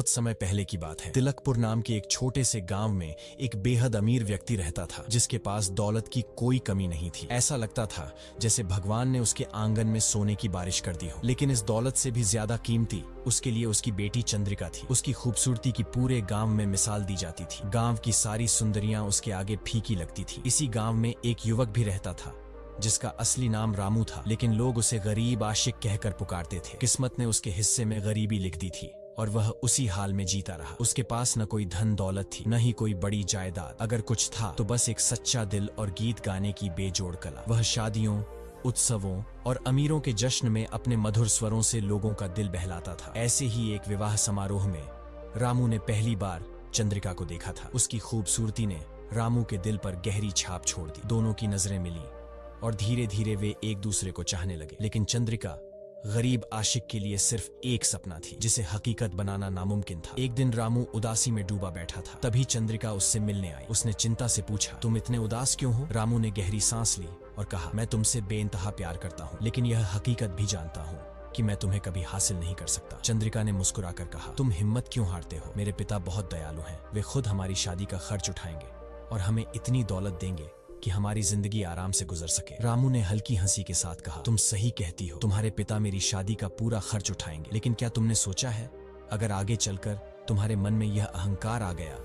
बहुत समय पहले की बात है। तिलकपुर नाम के एक छोटे से गांव में एक बेहद अमीर व्यक्ति रहता था, जिसके पास दौलत की कोई कमी नहीं थी। ऐसा लगता था जैसे भगवान ने उसके आंगन में सोने की बारिश कर दी हो। लेकिन इस दौलत से भी ज्यादा कीमती उसके लिए उसकी बेटी चंद्रिका थी। उसकी खूबसूरती की पूरे गांव में मिसाल दी जाती थी। गांव की सारी सुंदरियां उसके आगे फीकी लगती थी। इसी गांव में एक युवक भी रहता था जिसका असली नाम रामू था, लेकिन लोग उसे गरीब आशिक कहकर पुकारते थे। किस्मत ने उसके हिस्से में गरीबी लिख दी थी और वह उसी हाल में जीता रहा। उसके पास न कोई धन दौलत थी, न ही कोई बड़ी जायदाद। अगर कुछ था तो बस एक सच्चा दिल और गीत गाने की बेजोड़ कला। वह शादियों, उत्सवों और अमीरों के जश्न में अपने मधुर स्वरों से लोगों का दिल बहलाता था। ऐसे ही एक विवाह समारोह में रामू ने पहली बार चंद्रिका को देखा था। उसकी खूबसूरती ने रामू के दिल पर गहरी छाप छोड़ दी। दोनों की नजरें मिली और धीरे धीरे वे एक दूसरे को चाहने लगे। लेकिन चंद्रिका गरीब आशिक के लिए सिर्फ एक सपना थी, जिसे हकीकत बनाना नामुमकिन था। एक दिन रामू उदासी में डूबा बैठा था। तभी चंद्रिका उससे मिलने आई। उसने चिंता से पूछा, तुम इतने उदास क्यों हो? रामू ने गहरी सांस ली और कहा, मैं तुमसे बेइंतहा प्यार करता हूँ, लेकिन यह हकीकत भी जानता हूँ कि मैं तुम्हें कभी हासिल नहीं कर सकता। चंद्रिका ने मुस्कुराकर कहा, तुम हिम्मत क्यों हारते हो? मेरे पिता बहुत दयालु हैं। वे खुद हमारी शादी का खर्च उठाएंगे और हमें इतनी दौलत देंगे कि हमारी जिंदगी आराम से गुजर सके। रामू ने हल्की हंसी के साथ कहा, तुम सही कहती हो। तुम्हारे पिता मेरी शादी का पूरा खर्च उठाएंगे, लेकिन क्या तुमने सोचा है अगर आगे चलकर तुम्हारे मन में यह अहंकार आ गया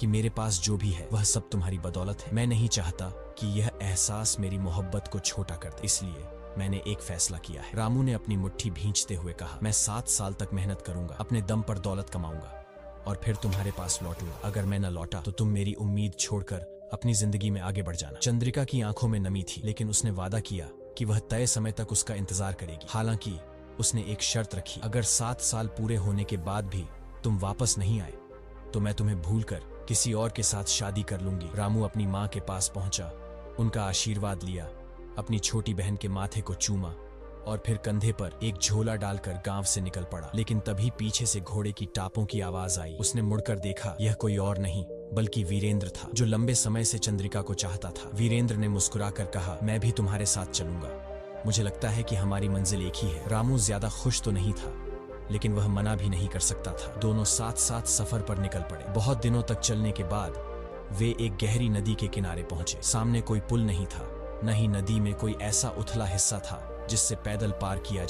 कि मेरे पास जो भी है वह सब तुम्हारी बदौलत है? मैं नहीं चाहता कि यह एहसास मेरी मोहब्बत को छोटा कर दे, इसलिए मैंने एक फैसला किया है। रामू ने अपनी मुट्ठी भींचते हुए कहा, मैं 7 साल तक मेहनत करूंगा, अपने दम पर दौलत कमाऊंगा और फिर तुम्हारे पास लौटूंगा। अगर मैं न लौटा तो तुम मेरी उम्मीद छोड़कर अपनी जिंदगी में आगे बढ़ जाना। चंद्रिका की आंखों में नमी थी, लेकिन उसने वादा किया कि वह तय समय तक उसका इंतजार करेगी। हालांकि उसने एक शर्त रखी, अगर 7 साल पूरे होने के बाद भी तुम वापस नहीं आए तो मैं तुम्हें भूलकर किसी और के साथ शादी कर लूंगी। रामू अपनी माँ के पास पहुंचा, उनका आशीर्वाद लिया, अपनी छोटी बहन के माथे को चूमा और फिर कंधे पर एक झोला डालकर गांव से निकल पड़ा। लेकिन तभी पीछे से घोड़े की टापों की आवाज आई। उसने मुड़कर देखा, यह कोई और नहीं बल्कि वीरेंद्र था, जो लंबे समय से चंद्रिका को चाहता था। वीरेंद्र ने मुस्कुराकर कहा, मैं भी तुम्हारे साथ चलूंगा, मुझे लगता है कि हमारी मंजिल एक ही है। रामू ज्यादा खुश तो नहीं था, लेकिन वह मना भी नहीं कर सकता था। दोनों साथ साथ सफर पर निकल पड़े। बहुत दिनों तक चलने के बाद वे एक गहरी नदी के किनारे पहुंचे। सामने कोई पुल नहीं था, न ही नदी में कोई ऐसा उथला हिस्सा था जिससे पैदल पार किया